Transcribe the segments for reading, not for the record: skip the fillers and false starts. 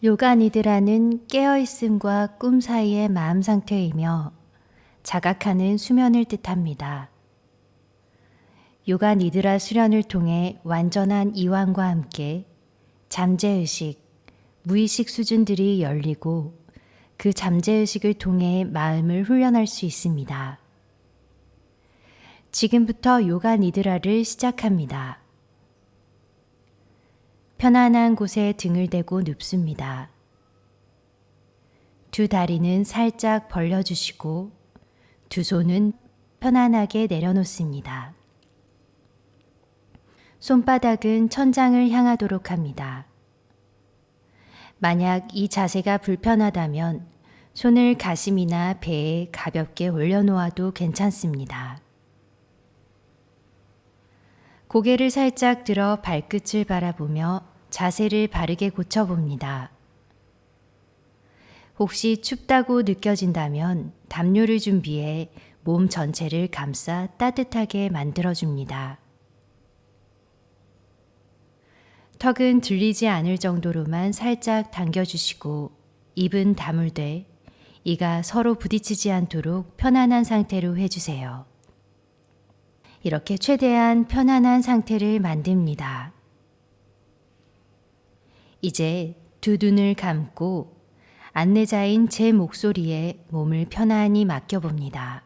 요가니드라는 깨어있음과 꿈 사이의 마음 상태이며 자각하는 수면을 뜻합니다. 요가니드라 수련을 통해 완전한 이완과 함께 잠재의식, 무의식 수준들이 열리고 그 잠재의식을 통해 마음을 훈련할 수 있습니다. 지금부터 요가니드라를 시작합니다. 편안한 곳에 등을 대고 눕습니다. 두 다리는 살짝 벌려주시고 두 손은 편안하게 내려놓습니다. 손바닥은 천장을 향하도록 합니다. 만약 이 자세가 불편하다면 손을 가슴이나 배에 가볍게 올려놓아도 괜찮습니다. 고개를 살짝 들어 발끝을 바라보며 자세를 바르게 고쳐봅니다. 혹시 춥다고 느껴진다면 담요를 준비해 몸 전체를 감싸 따뜻하게 만들어줍니다. 턱은 들리지 않을 정도로만 살짝 당겨주시고 입은 다물되 이가 서로 부딪히지 않도록 편안한 상태로 해주세요. 이렇게 최대한 편안한 상태를 만듭니다. 이제 두 눈을 감고 안내자인 제 목소리에 몸을 편안히 맡겨봅니다.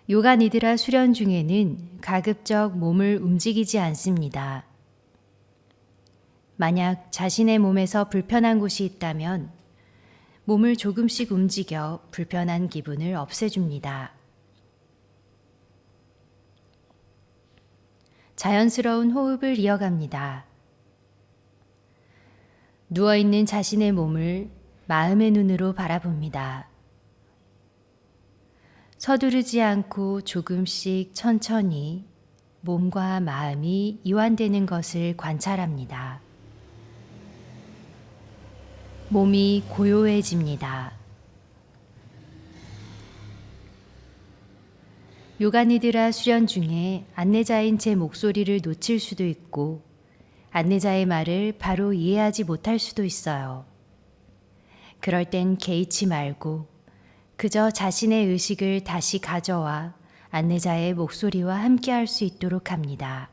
요가니드라 수련 중에는 가급적 몸을 움직이지 않습니다. 만약 자신의 몸에서 불편한 곳이 있다면 몸을 조금씩 움직여 불편한 기분을 없애줍니다. 자연스러운 호흡을 이어갑니다. 누워있는 자신의 몸을 마음의 눈으로 바라봅니다. 서두르지 않고 조금씩 천천히 몸과 마음이 이완되는 것을 관찰합니다. 몸이 고요해집니다. 요가니드라 수련 중에 안내자인 제 목소리를 놓칠 수도 있고 안내자의 말을 바로 이해하지 못할 수도 있어요. 그럴 땐 개의치 말고 그저 자신의 의식을 다시 가져와 안내자의 목소리와 함께 할 수 있도록 합니다.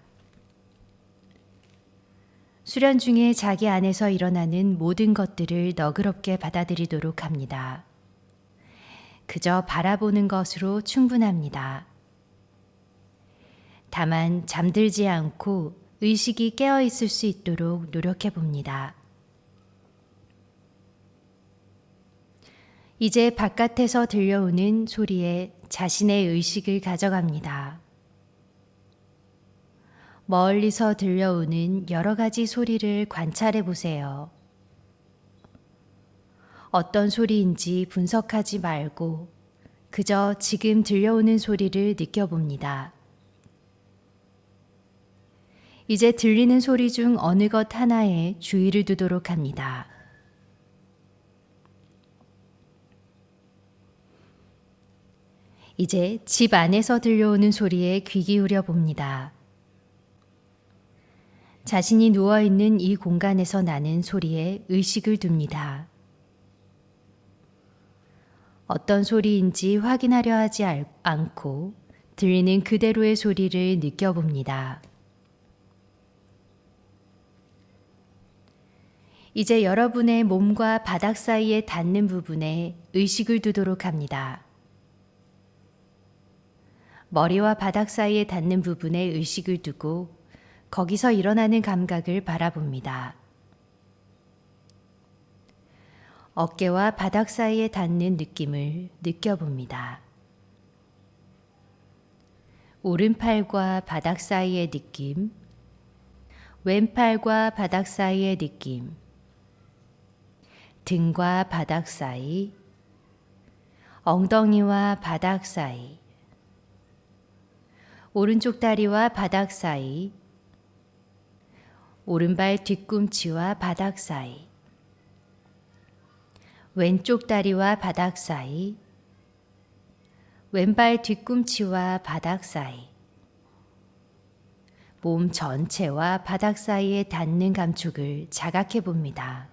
수련 중에 자기 안에서 일어나는 모든 것들을 너그럽게 받아들이도록 합니다. 그저 바라보는 것으로 충분합니다. 다만 잠들지 않고 의식이 깨어 있을 수 있도록 노력해 봅니다. 이제 바깥에서 들려오는 소리에 자신의 의식을 가져갑니다. 멀리서 들려오는 여러 가지 소리를 관찰해 보세요. 어떤 소리인지 분석하지 말고 그저 지금 들려오는 소리를 느껴봅니다. 이제 들리는 소리 중 어느 것 하나에 주의를 두도록 합니다. 이제 집 안에서 들려오는 소리에 귀 기울여 봅니다. 자신이 누워있는 이 공간에서 나는 소리에 의식을 둡니다. 어떤 소리인지 확인하려 하지 않고 들리는 그대로의 소리를 느껴봅니다. 이제 여러분의 몸과 바닥 사이에 닿는 부분에 의식을 두도록 합니다. 머리와 바닥 사이에 닿는 부분에 의식을 두고 거기서 일어나는 감각을 바라봅니다. 어깨와 바닥 사이에 닿는 느낌을 느껴봅니다. 오른팔과 바닥 사이의 느낌, 왼팔과 바닥 사이의 느낌, 등과 바닥 사이, 엉덩이와 바닥 사이, 오른쪽 다리와 바닥 사이, 오른발 뒤꿈치와 바닥 사이, 왼쪽 다리와 바닥 사이, 왼발 뒤꿈치와 바닥 사이, 몸 전체와 바닥 사이에 닿는 감촉을 자각해 봅니다.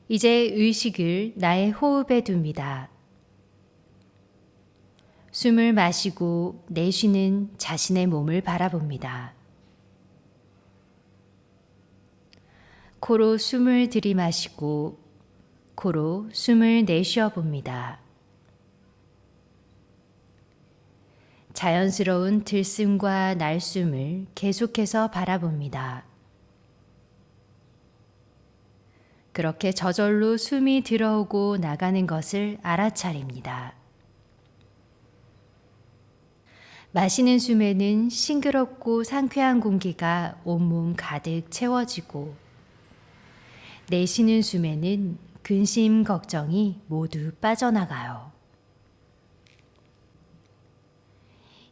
이제 의식을 나의 호흡에 둡니다. 숨을 마시고 내쉬는 자신의 몸을 바라봅니다. 코로 숨을 들이마시고 코로 숨을 내쉬어 봅니다. 자연스러운 들숨과 날숨을 계속해서 바라봅니다. 그렇게 저절로 숨이 들어오고 나가는 것을 알아차립니다. 마시는 숨에는 싱그럽고 상쾌한 공기가 온몸 가득 채워지고, 내쉬는 숨에는 근심, 걱정이 모두 빠져나가요.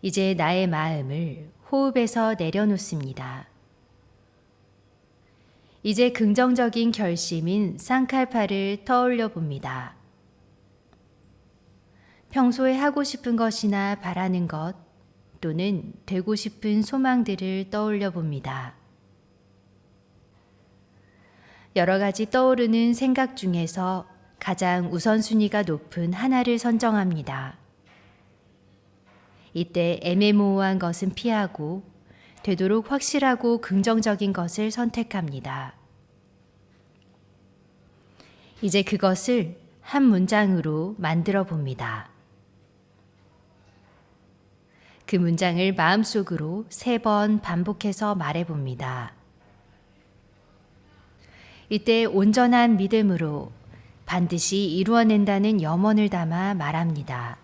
이제 나의 마음을 호흡에서 내려놓습니다. 이제 긍정적인 결심인 쌍칼파를 떠올려 봅니다. 평소에 하고 싶은 것이나 바라는 것 또는 되고 싶은 소망들을 떠올려 봅니다. 여러 가지 떠오르는 생각 중에서 가장 우선순위가 높은 하나를 선정합니다. 이때 애매모호한 것은 피하고 되도록 확실하고 긍정적인 것을 선택합니다. 이제 그것을 한 문장으로 만들어 봅니다. 그 문장을 마음속으로 3번 반복해서 말해 봅니다. 이때 온전한 믿음으로 반드시 이루어낸다는 염원을 담아 말합니다.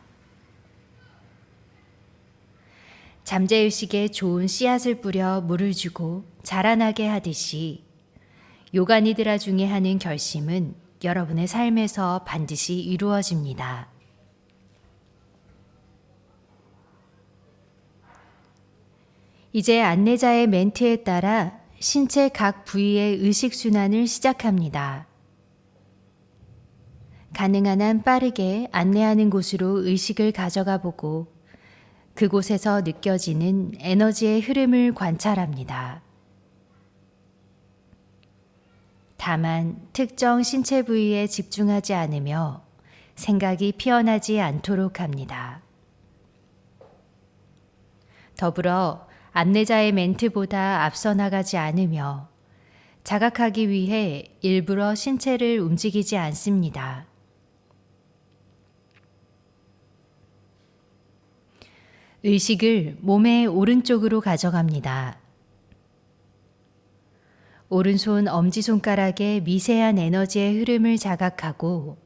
잠재의식에 좋은 씨앗을 뿌려 물을 주고 자라나게 하듯이 요가니드라 중에 하는 결심은 여러분의 삶에서 반드시 이루어집니다. 이제 안내자의 멘트에 따라 신체 각 부위의 의식순환을 시작합니다. 가능한 한 빠르게 안내하는 곳으로 의식을 가져가 보고 그곳에서 느껴지는 에너지의 흐름을 관찰합니다. 다만 특정 신체 부위에 집중하지 않으며 생각이 피어나지 않도록 합니다. 더불어 안내자의 멘트보다 앞서 나가지 않으며 자각하기 위해 일부러 신체를 움직이지 않습니다. 의식을 몸의 오른쪽으로 가져갑니다. 오른손 엄지손가락의 미세한 에너지의 흐름을 자각하고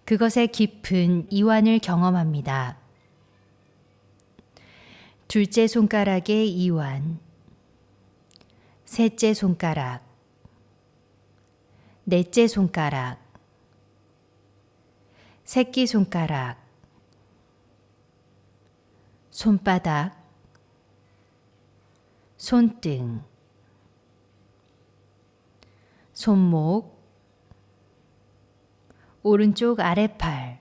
그것의 깊은 이완을 경험합니다. 둘째 손가락의 이완, 셋째 손가락, 넷째 손가락, 새끼손가락, 손바닥, 손등, 손목, 오른쪽 아랫팔,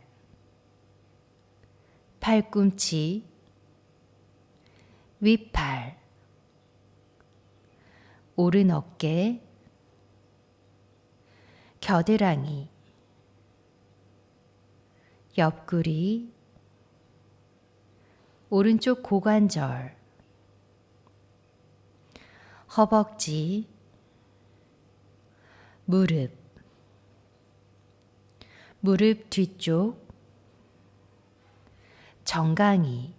팔꿈치, 윗팔, 오른 어깨, 겨드랑이, 옆구리, 오른쪽 고관절, 허벅지, 무릎, 무릎 뒤쪽, 정강이,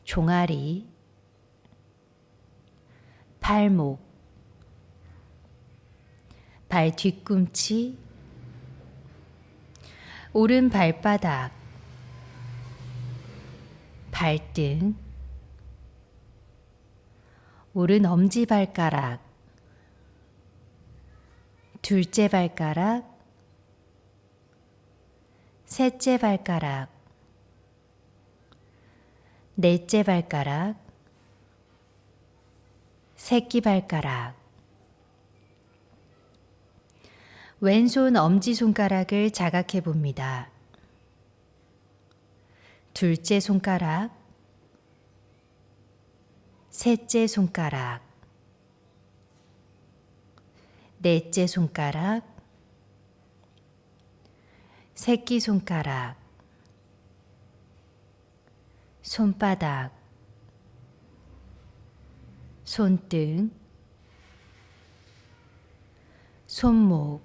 종아리, 발목, 발 뒤꿈치, 오른 발바닥, 발등, 오른 엄지발가락, 둘째 발가락, 셋째 발가락, 넷째 발가락, 새끼발가락, 왼손 엄지손가락을 자각해 봅니다. 둘째 손가락, 셋째 손가락, 넷째 손가락, 새끼손가락, 손바닥, 손등, 손목,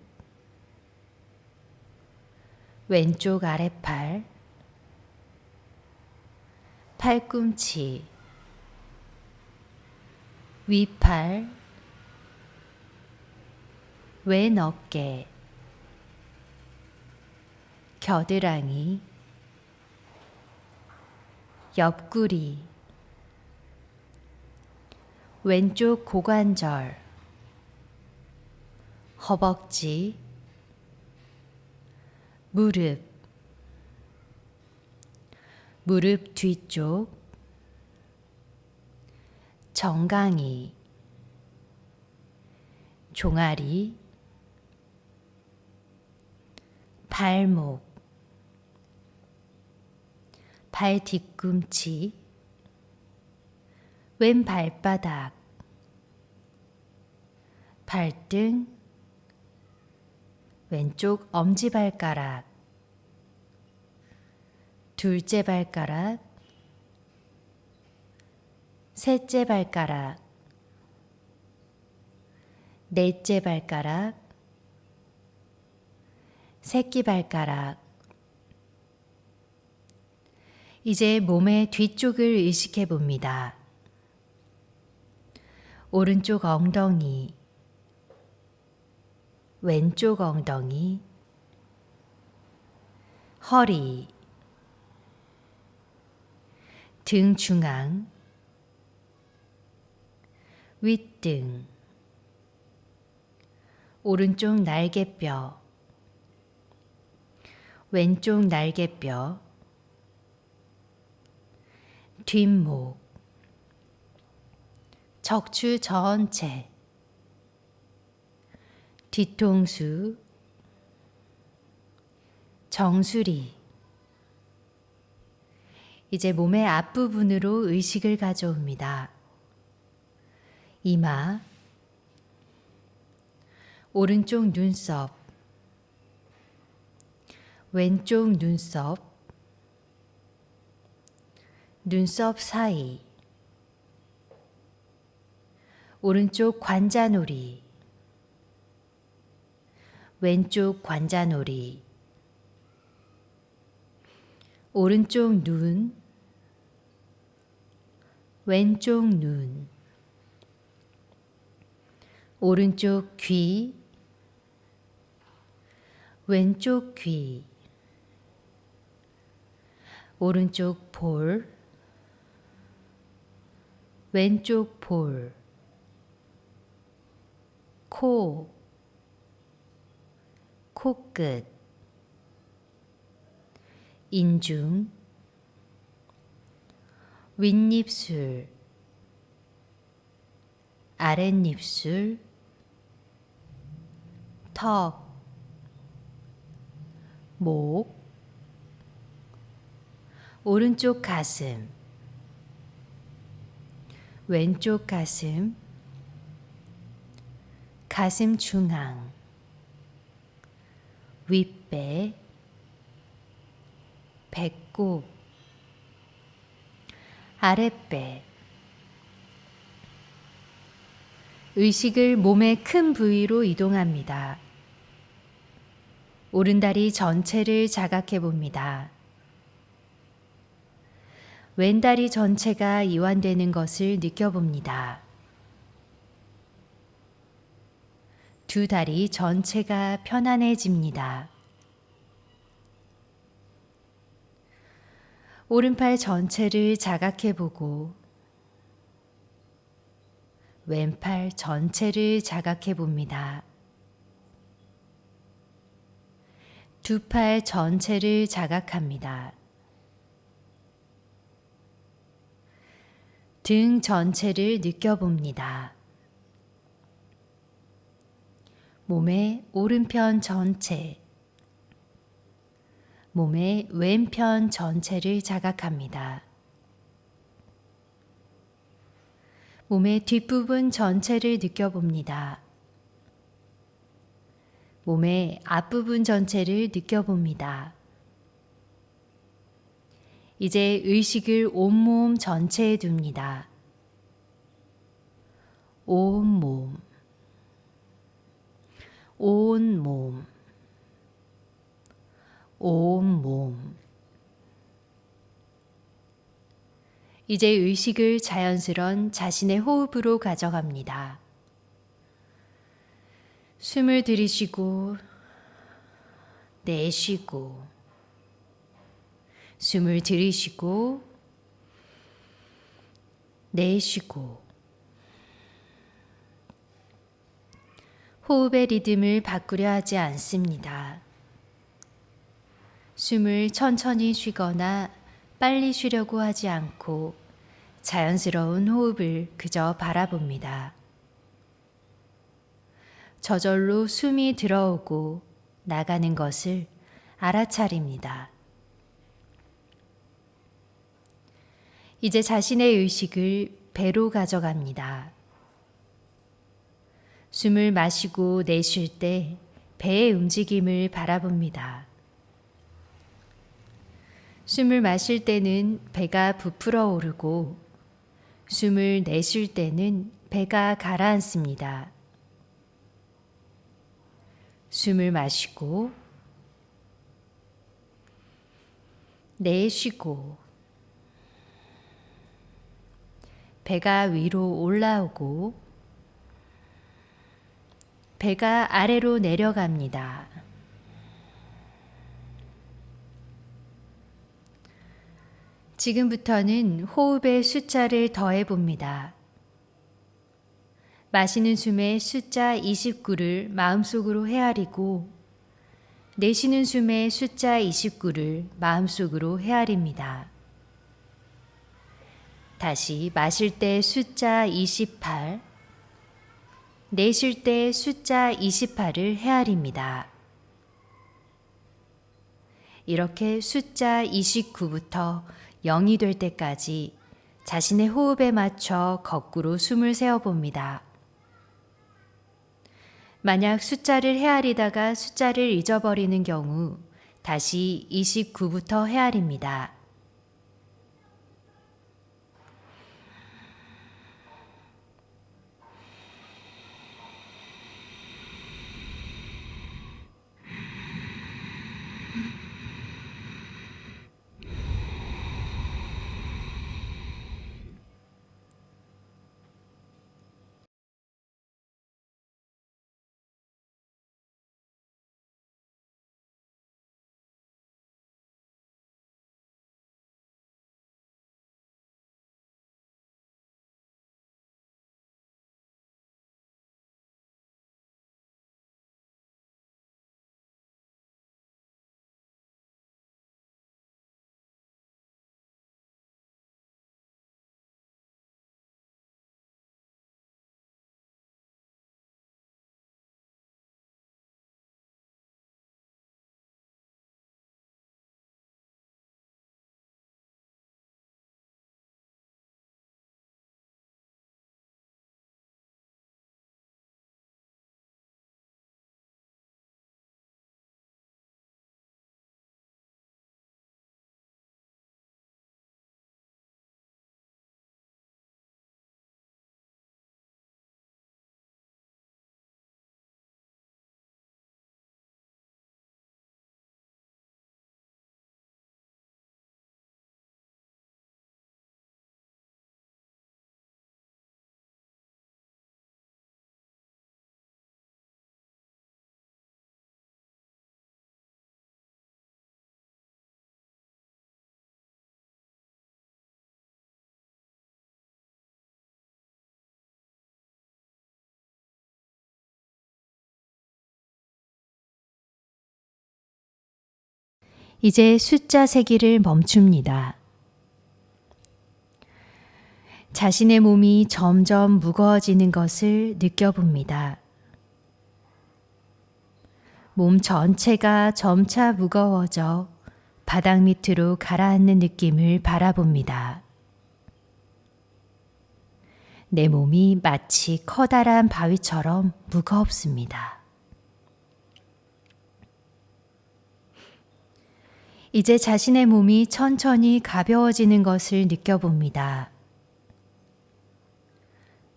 왼쪽 아랫팔, 팔꿈치, 윗팔, 왼 어깨, 겨드랑이, 옆구리, 왼쪽 고관절, 허벅지, 무릎, 무릎 뒤쪽, 정강이, 종아리, 발목, 발 뒤꿈치, 왼 발바닥, 발등, 왼쪽 엄지발가락, 둘째 발가락, 셋째 발가락, 넷째 발가락, 새끼발가락. 이제 몸의 뒤쪽을 의식해 봅니다. 오른쪽 엉덩이, 왼쪽 엉덩이, 허리, 등 중앙, 윗등, 오른쪽 날개뼈, 왼쪽 날개뼈, 뒷목, 척추 전체, 뒤통수, 정수리. 이제 몸의 앞부분으로 의식을 가져옵니다. 이마, 오른쪽 눈썹, 왼쪽 눈썹, 눈썹 사이, 오른쪽 관자놀이, 왼쪽 관자놀이, 오른쪽 눈, 왼쪽 눈, 오른쪽 귀, 왼쪽 귀, 오른쪽 볼, 왼쪽 볼, 코, 코끝, 인중, 윗입술, 아랫입술, 턱, 목, 오른쪽 가슴, 왼쪽 가슴, 가슴 중앙, 윗배, 배꼽, 아랫배. 의식을 몸의 큰 부위로 이동합니다. 오른다리 전체를 자각해 봅니다. 왼다리 전체가 이완되는 것을 느껴봅니다. 두 다리 전체가 편안해집니다. 오른팔 전체를 자각해 보고 왼팔 전체를 자각해 봅니다. 두 팔 전체를 자각합니다. 등 전체를 느껴봅니다. 몸의 오른편 전체, 몸의 왼편 전체를 자각합니다. 몸의 뒷부분 전체를 느껴봅니다. 몸의 앞부분 전체를 느껴봅니다. 이제 의식을 온몸 전체에 둡니다. 온몸, 온몸, 온몸. 이제 의식을 자연스런 자신의 호흡으로 가져갑니다. 숨을 들이쉬고 내쉬고, 숨을 들이쉬고 내쉬고. 호흡의 리듬을 바꾸려 하지 않습니다. 숨을 천천히 쉬거나 빨리 쉬려고 하지 않고 자연스러운 호흡을 그저 바라봅니다. 저절로 숨이 들어오고 나가는 것을 알아차립니다. 이제 자신의 의식을 배로 가져갑니다. 숨을 마시고 내쉴 때 배의 움직임을 바라봅니다. 숨을 마실 때는 배가 부풀어 오르고 숨을 내쉴 때는 배가 가라앉습니다. 숨을 마시고 내쉬고 배가 위로 올라오고 배가 아래로 내려갑니다. 지금부터는 호흡의 숫자를 더해봅니다. 마시는 숨의 숫자 29를 마음속으로 헤아리고 내쉬는 숨의 숫자 29를 마음속으로 헤아립니다. 다시 마실 때 숫자 28, 내쉴 때 숫자 28을 헤아립니다. 이렇게 숫자 29부터 0이 될 때까지 자신의 호흡에 맞춰 거꾸로 숨을 세어봅니다. 만약 숫자를 헤아리다가 숫자를 잊어버리는 경우 다시 29부터 헤아립니다. 이제 숫자 세기를 멈춥니다. 자신의 몸이 점점 무거워지는 것을 느껴봅니다. 몸 전체가 점차 무거워져 바닥 밑으로 가라앉는 느낌을 바라봅니다. 내 몸이 마치 커다란 바위처럼 무겁습니다. 이제 자신의 몸이 천천히 가벼워지는 것을 느껴봅니다.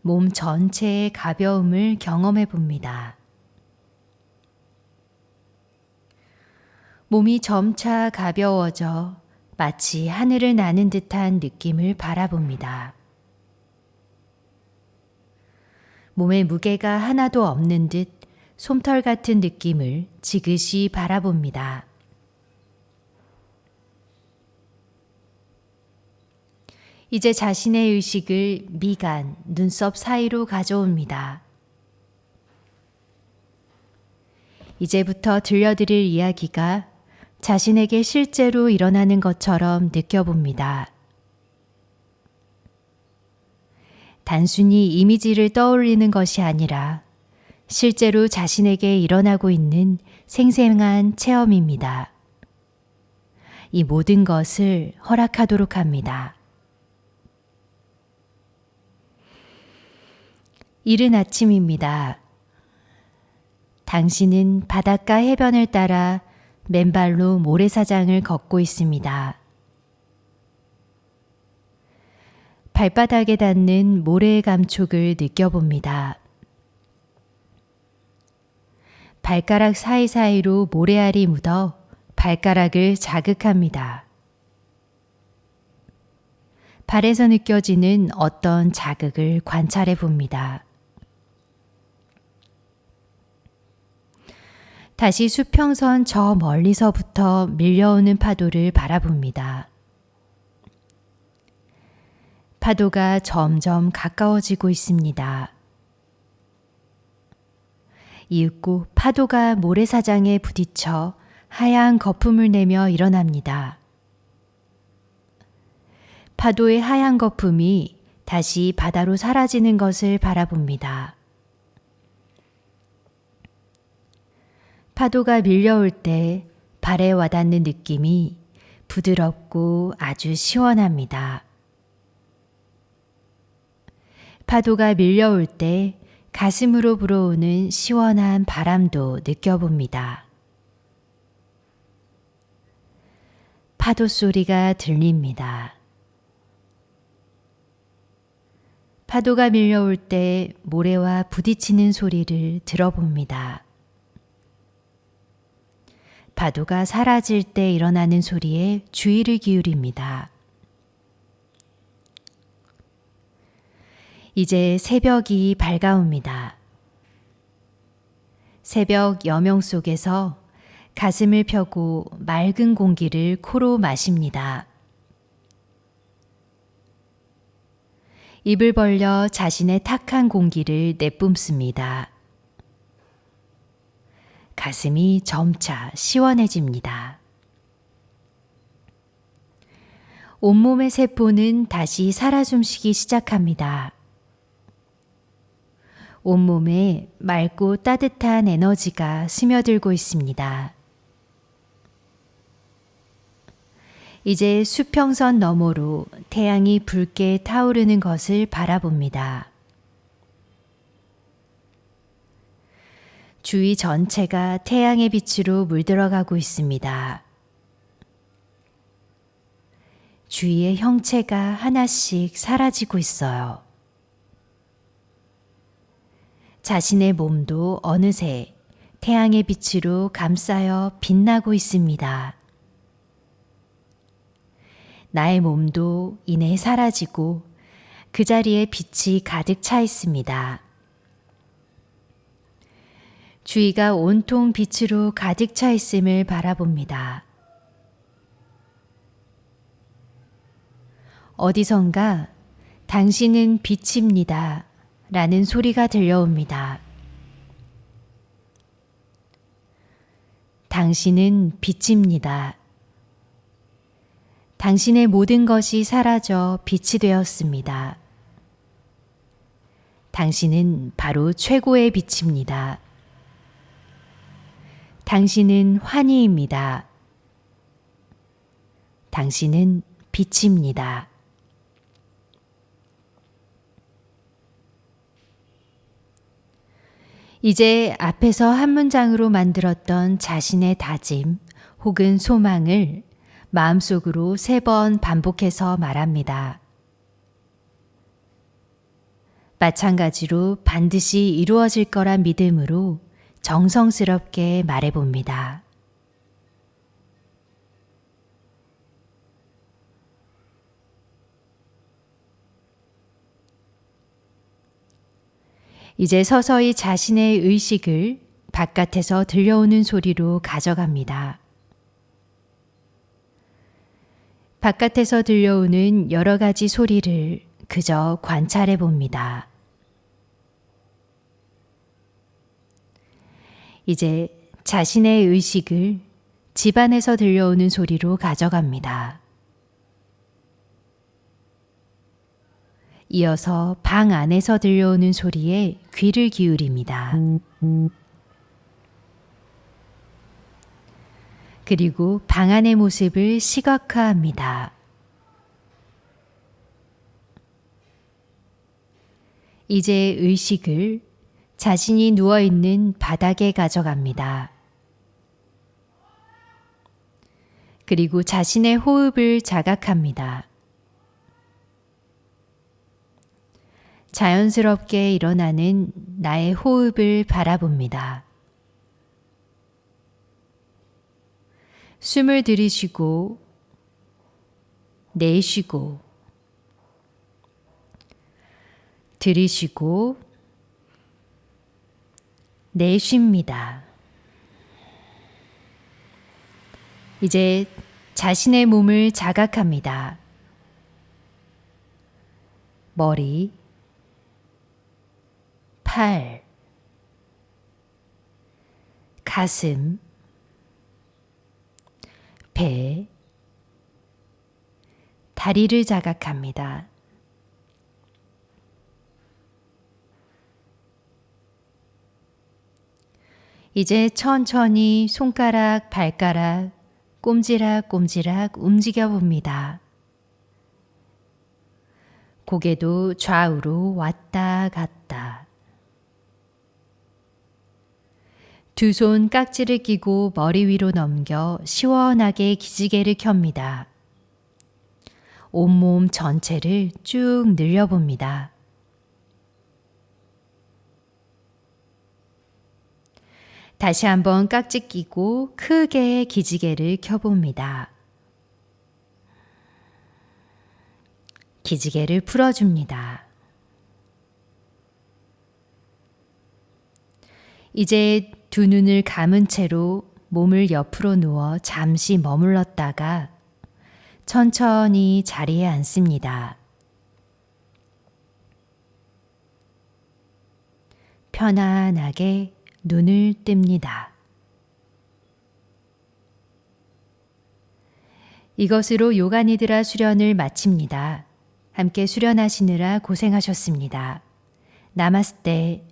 몸 전체의 가벼움을 경험해 봅니다. 몸이 점차 가벼워져 마치 하늘을 나는 듯한 느낌을 바라봅니다. 몸에 무게가 하나도 없는 듯 솜털 같은 느낌을 지그시 바라봅니다. 이제 자신의 의식을 미간, 눈썹 사이로 가져옵니다. 이제부터 들려드릴 이야기가 자신에게 실제로 일어나는 것처럼 느껴봅니다. 단순히 이미지를 떠올리는 것이 아니라 실제로 자신에게 일어나고 있는 생생한 체험입니다. 이 모든 것을 허락하도록 합니다. 이른 아침입니다. 당신은 바닷가 해변을 따라 맨발로 모래사장을 걷고 있습니다. 발바닥에 닿는 모래의 감촉을 느껴봅니다. 발가락 사이사이로 모래알이 묻어 발가락을 자극합니다. 발에서 느껴지는 어떤 자극을 관찰해 봅니다. 다시 수평선 저 멀리서부터 밀려오는 파도를 바라봅니다. 파도가 점점 가까워지고 있습니다. 이윽고 파도가 모래사장에 부딪혀 하얀 거품을 내며 일어납니다. 파도의 하얀 거품이 다시 바다로 사라지는 것을 바라봅니다. 파도가 밀려올 때 발에 와닿는 느낌이 부드럽고 아주 시원합니다. 파도가 밀려올 때 가슴으로 불어오는 시원한 바람도 느껴봅니다. 파도 소리가 들립니다. 파도가 밀려올 때 모래와 부딪히는 소리를 들어봅니다. 파도가 사라질 때 일어나는 소리에 주의를 기울입니다. 이제 새벽이 밝아옵니다. 새벽 여명 속에서 가슴을 펴고 맑은 공기를 코로 마십니다. 입을 벌려 자신의 탁한 공기를 내뿜습니다. 가슴이 점차 시원해집니다. 온몸의 세포는 다시 살아 숨쉬기 시작합니다. 온몸에 맑고 따뜻한 에너지가 스며들고 있습니다. 이제 수평선 너머로 태양이 붉게 타오르는 것을 바라봅니다. 주위 전체가 태양의 빛으로 물들어가고 있습니다. 주위의 형체가 하나씩 사라지고 있어요. 자신의 몸도 어느새 태양의 빛으로 감싸여 빛나고 있습니다. 나의 몸도 이내 사라지고 그 자리에 빛이 가득 차 있습니다. 주위가 온통 빛으로 가득 차 있음을 바라봅니다. 어디선가 당신은 빛입니다 라는 소리가 들려옵니다. 당신은 빛입니다. 당신의 모든 것이 사라져 빛이 되었습니다. 당신은 바로 최고의 빛입니다. 당신은 환희입니다. 당신은 빛입니다. 이제 앞에서 한 문장으로 만들었던 자신의 다짐 혹은 소망을 마음속으로 3번 반복해서 말합니다. 마찬가지로 반드시 이루어질 거란 믿음으로 정성스럽게 말해봅니다. 이제 서서히 자신의 의식을 바깥에서 들려오는 소리로 가져갑니다. 바깥에서 들려오는 여러 가지 소리를 그저 관찰해 봅니다. 이제 자신의 의식을 집안에서 들려오는 소리로 가져갑니다. 이어서 방 안에서 들려오는 소리에 귀를 기울입니다. 그리고 방 안의 모습을 시각화합니다. 이제 의식을 자신이 누워있는 바닥에 가져갑니다. 그리고 자신의 호흡을 자각합니다. 자연스럽게 일어나는 나의 호흡을 바라봅니다. 숨을 들이쉬고 내쉬고 들이쉬고 내쉽니다. 이제 자신의 몸을 자각합니다. 머리, 팔, 가슴, 배, 다리를 자각합니다. 이제 천천히 손가락, 발가락, 꼼지락꼼지락 움직여 봅니다. 고개도 좌우로 왔다 갔다. 두 손 깍지를 끼고 머리 위로 넘겨 시원하게 기지개를 켭니다. 온몸 전체를 쭉 늘려봅니다. 다시 한번 깍지 끼고 크게 기지개를 켜봅니다. 기지개를 풀어줍니다. 이제 두 눈을 감은 채로 몸을 옆으로 누워 잠시 머물렀다가 천천히 자리에 앉습니다. 편안하게 눈을 뜹니다. 이것으로 요가니드라 수련을 마칩니다. 함께 수련하시느라 고생하셨습니다. 나마스테.